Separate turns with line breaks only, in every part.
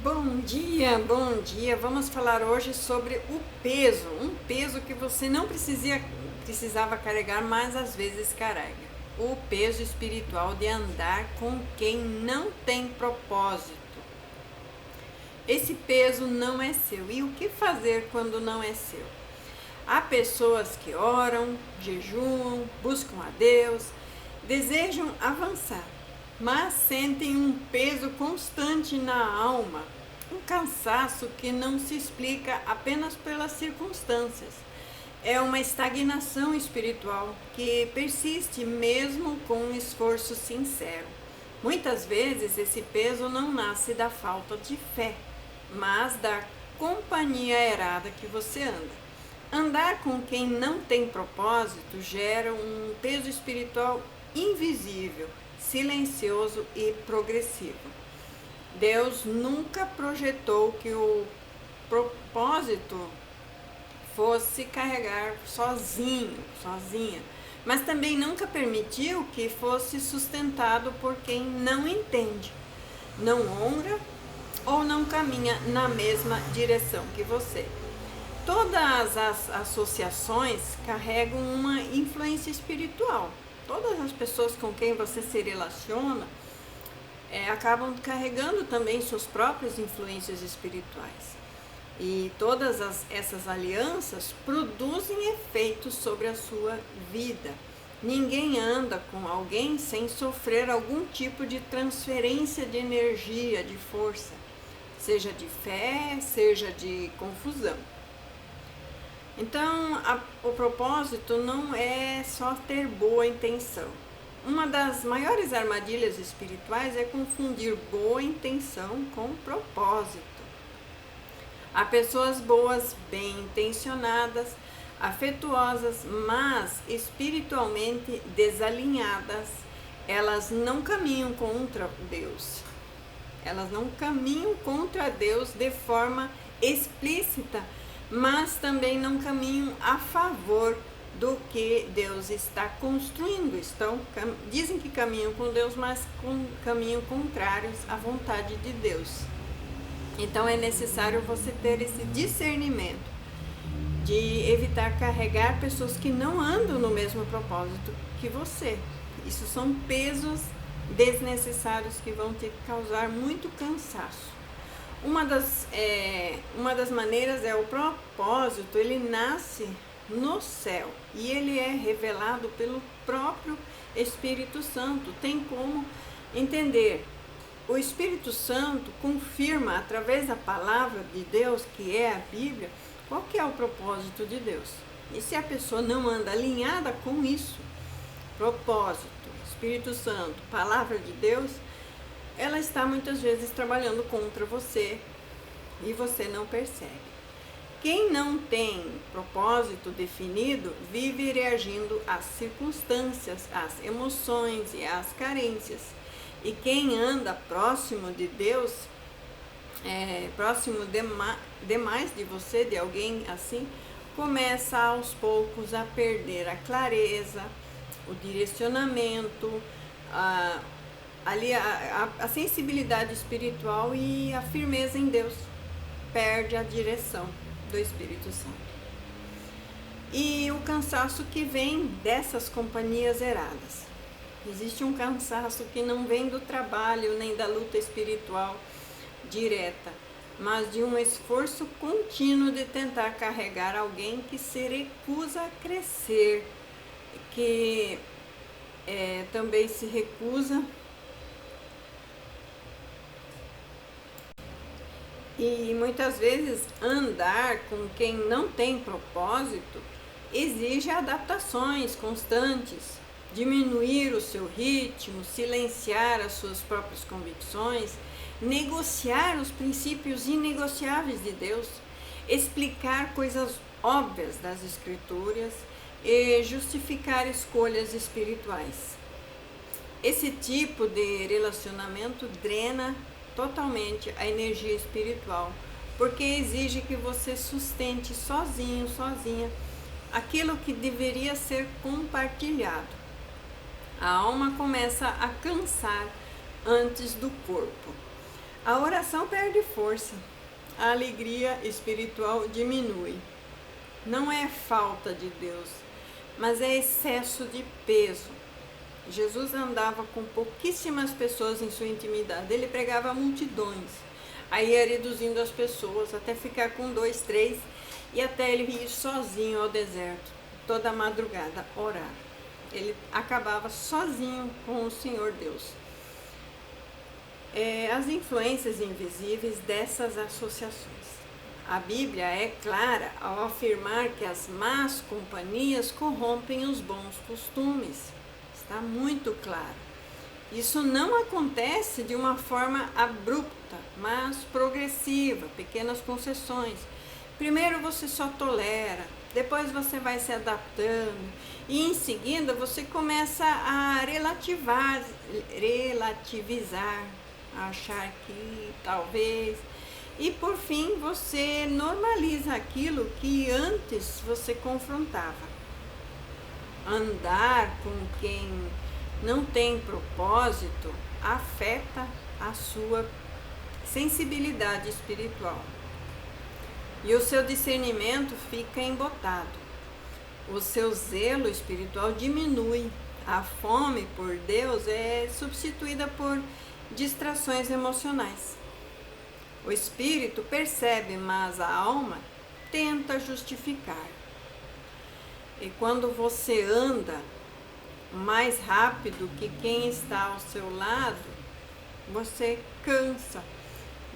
Bom dia, bom dia. Vamos falar hoje sobre o peso. Um peso que você não precisava carregar, mas às vezes carrega. O peso espiritual de andar com quem não tem propósito. Esse peso não é seu. E o que fazer quando não é seu? Há pessoas que oram, jejuam, buscam a Deus, desejam avançar, mas sentem um peso constante na alma, um cansaço que não se explica apenas pelas circunstâncias. É uma estagnação espiritual que persiste mesmo com um esforço sincero. Muitas vezes esse peso não nasce da falta de fé, mas da companhia errada que você anda. Andar com quem não tem propósito gera um peso espiritual invisível, silencioso e progressivo. Deus nunca projetou que o propósito fosse carregar sozinha, mas também nunca permitiu que fosse sustentado por quem não entende, não honra ou não caminha na mesma direção que você. Todas as associações carregam uma influência espiritual. Todas as pessoas com quem você se relaciona acabam carregando também suas próprias influências espirituais. E todas essas alianças produzem efeitos sobre a sua vida. Ninguém anda com alguém sem sofrer algum tipo de transferência de energia, de força, seja de fé, seja de confusão. Então, o propósito não é só ter boa intenção. Uma das maiores armadilhas espirituais é confundir boa intenção com propósito. Há pessoas boas, bem intencionadas, afetuosas, mas espiritualmente desalinhadas. Elas não caminham contra Deus. Elas não caminham contra Deus de forma explícita, mas também não caminham a favor do que Deus está construindo. Dizem que caminham com Deus, mas caminham contrários à vontade de Deus. Então é necessário você ter esse discernimento de evitar carregar pessoas que não andam no mesmo propósito que você. Isso são pesos desnecessários que vão te causar muito cansaço. Uma das maneiras é o propósito. Ele nasce no céu e ele é revelado pelo próprio Espírito Santo. Tem como entender. O Espírito Santo confirma através da palavra de Deus, que é a Bíblia, qual que é o propósito de Deus. E se a pessoa não anda alinhada com isso, propósito, Espírito Santo, palavra de Deus, ela está muitas vezes trabalhando contra você e você não percebe. Quem não tem propósito definido vive reagindo às circunstâncias, às emoções e às carências. E quem anda próximo de Deus, próximo demais de você, de alguém assim, começa aos poucos a perder a clareza, o direcionamento, a sensibilidade espiritual e a firmeza em Deus. Perde a direção do Espírito Santo. E o cansaço que vem dessas companhias erradas. Existe um cansaço que não vem do trabalho nem da luta espiritual direta, mas de um esforço contínuo de tentar carregar alguém que se recusa a crescer, que também se recusa. E muitas vezes andar com quem não tem propósito exige adaptações constantes, diminuir o seu ritmo, silenciar as suas próprias convicções, negociar os princípios inegociáveis de Deus, explicar coisas óbvias das Escrituras e justificar escolhas espirituais. Esse tipo de relacionamento drena totalmente a energia espiritual, porque exige que você sustente sozinha, aquilo que deveria ser compartilhado. A alma começa a cansar antes do corpo. A oração perde força, a alegria espiritual diminui. Não é falta de Deus, mas é excesso de peso. Jesus andava com pouquíssimas pessoas em sua intimidade, ele pregava multidões. Aí ia reduzindo as pessoas até ficar com 2, 3 e até ele ir sozinho ao deserto, toda madrugada, orar. Ele acabava sozinho com o Senhor Deus. As influências invisíveis dessas associações. A Bíblia é clara ao afirmar que as más companhias corrompem os bons costumes. Está muito claro. Isso não acontece de uma forma abrupta, mas progressiva, pequenas concessões. Primeiro você só tolera, depois você vai se adaptando e em seguida você começa a relativizar, a achar que talvez, e por fim você normaliza aquilo que antes você confrontava. Andar com quem não tem propósito afeta a sua sensibilidade espiritual e o seu discernimento fica embotado. O seu zelo espiritual diminui. A fome por Deus é substituída por distrações emocionais. O espírito percebe, mas a alma tenta justificar. E quando você anda mais rápido que quem está ao seu lado, você cansa.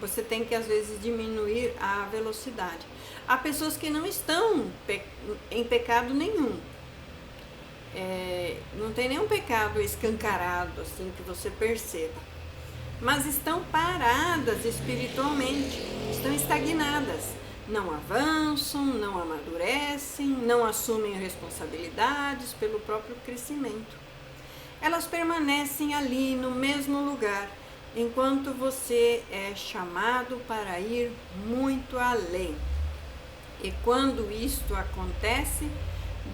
Você tem que às vezes diminuir a velocidade. Há pessoas que não estão em pecado nenhum. Não tem nenhum pecado escancarado assim que você perceba. Mas estão paradas espiritualmente, estão estagnadas. Não avançam, não amadurecem, não assumem responsabilidades pelo próprio crescimento. Elas permanecem ali no mesmo lugar, enquanto você é chamado para ir muito além. E quando isto acontece,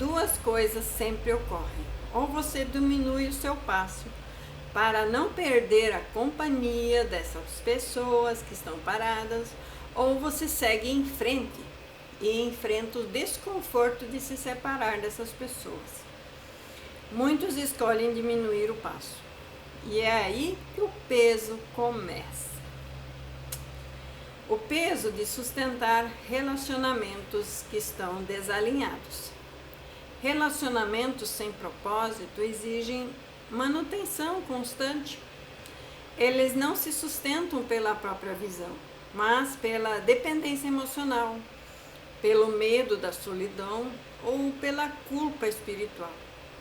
duas coisas sempre ocorrem. Ou você diminui o seu passo para não perder a companhia dessas pessoas que estão paradas, ou você segue em frente e enfrenta o desconforto de se separar dessas pessoas. Muitos escolhem diminuir o passo. E é aí que o peso começa. O peso de sustentar relacionamentos que estão desalinhados. Relacionamentos sem propósito exigem manutenção constante. Eles não se sustentam pela própria visão, mas pela dependência emocional, pelo medo da solidão ou pela culpa espiritual.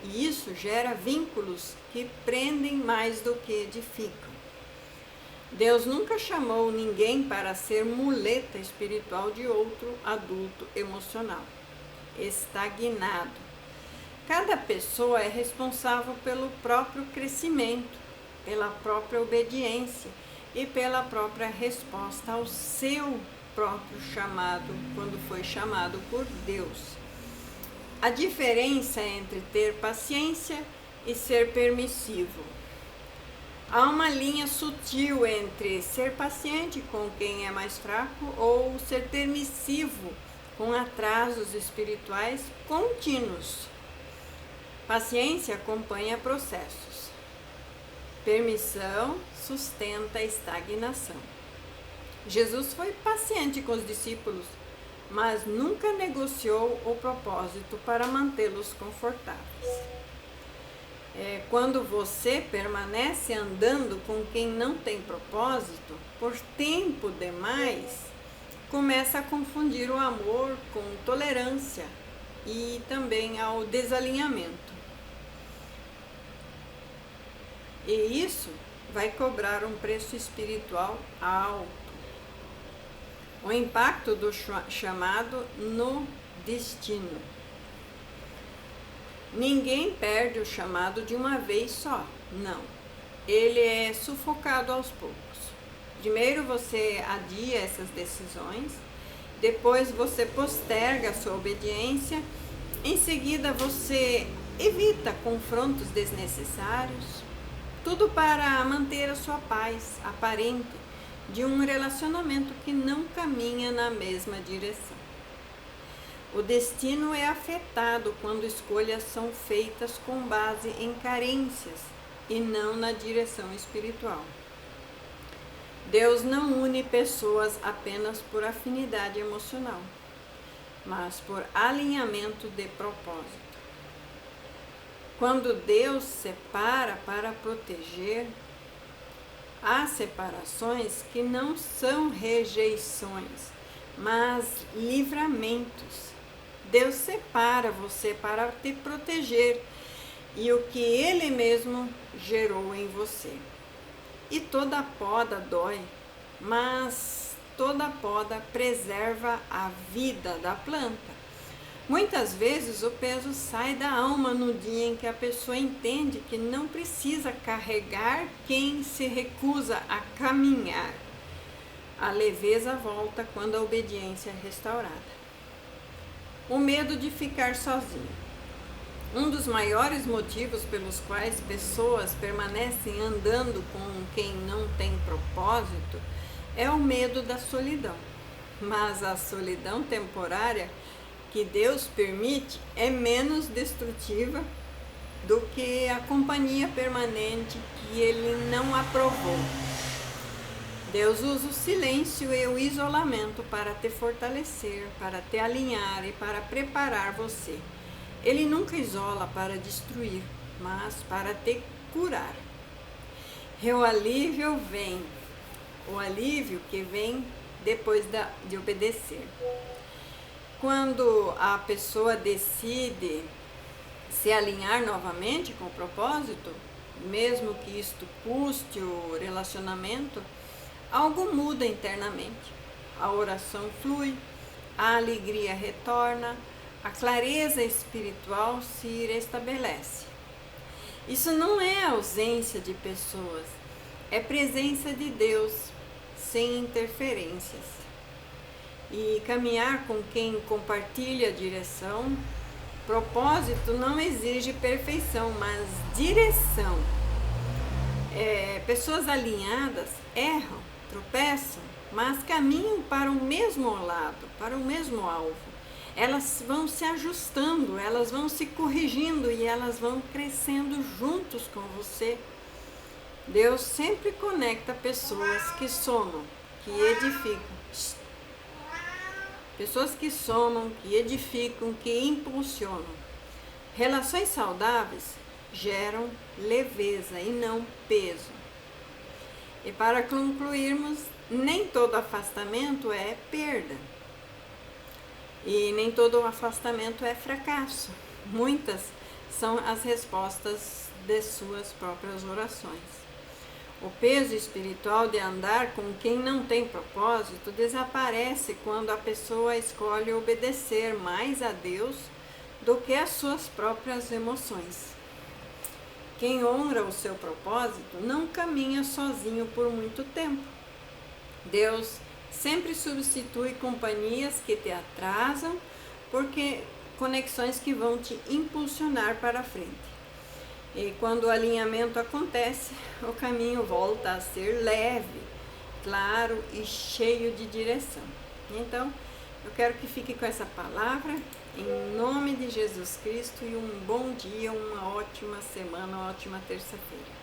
E isso gera vínculos que prendem mais do que edificam. Deus nunca chamou ninguém para ser muleta espiritual de outro adulto emocional, estagnado. Cada pessoa é responsável pelo próprio crescimento, pela própria obediência e pela própria resposta ao seu próprio chamado, quando foi chamado por Deus. A diferença entre ter paciência e ser permissivo. Há uma linha sutil entre ser paciente com quem é mais fraco ou ser permissivo com atrasos espirituais contínuos. Paciência acompanha processos. Permissão sustenta a estagnação. Jesus foi paciente com os discípulos, mas nunca negociou o propósito para mantê-los confortáveis. Quando você permanece andando com quem não tem propósito, por tempo demais, começa a confundir o amor com tolerância e também ao desalinhamento. E isso vai cobrar um preço espiritual alto. O impacto do chamado no destino. Ninguém perde o chamado de uma vez só, não. Ele é sufocado aos poucos. Primeiro você adia essas decisões, depois você posterga a sua obediência, em seguida você evita confrontos desnecessários, tudo para manter a sua paz aparente, de um relacionamento que não caminha na mesma direção. O destino é afetado quando escolhas são feitas com base em carências e não na direção espiritual. Deus não une pessoas apenas por afinidade emocional, mas por alinhamento de propósito. Quando Deus separa para proteger, há separações que não são rejeições, mas livramentos. Deus separa você para te proteger e o que Ele mesmo gerou em você. E toda poda dói, mas toda poda preserva a vida da planta. Muitas vezes o peso sai da alma no dia em que a pessoa entende que não precisa carregar quem se recusa a caminhar. A leveza volta quando a obediência é restaurada. O medo de ficar sozinho. Um dos maiores motivos pelos quais pessoas permanecem andando com quem não tem propósito é o medo da solidão. Mas a solidão temporária que Deus permite é menos destrutiva do que a companhia permanente que Ele não aprovou. Deus usa o silêncio e o isolamento para te fortalecer, para te alinhar e para preparar você. Ele nunca isola para destruir, mas para te curar. E o alívio vem, o alívio que vem depois de obedecer. Quando a pessoa decide se alinhar novamente com o propósito, mesmo que isto custe o relacionamento, algo muda internamente. A oração flui, a alegria retorna, a clareza espiritual se restabelece. Isso não é ausência de pessoas, é presença de Deus, sem interferências. E caminhar com quem compartilha a direção, propósito não exige perfeição, mas direção. Pessoas alinhadas erram, tropeçam, mas caminham para o mesmo lado, para o mesmo alvo. Elas vão se ajustando, elas vão se corrigindo e elas vão crescendo juntos com você. Deus sempre conecta pessoas que somam, que edificam. Pessoas que somam, que edificam, que impulsionam. Relações saudáveis geram leveza e não peso. E para concluirmos, nem todo afastamento é perda. E nem todo afastamento é fracasso. Muitas são as respostas de suas próprias orações. O peso espiritual de andar com quem não tem propósito desaparece quando a pessoa escolhe obedecer mais a Deus do que às suas próprias emoções. Quem honra o seu propósito não caminha sozinho por muito tempo. Deus sempre substitui companhias que te atrasam, porque conexões que vão te impulsionar para frente. E quando o alinhamento acontece, o caminho volta a ser leve, claro e cheio de direção. Então, eu quero que fique com essa palavra, em nome de Jesus Cristo, e um bom dia, uma ótima semana, uma ótima terça-feira.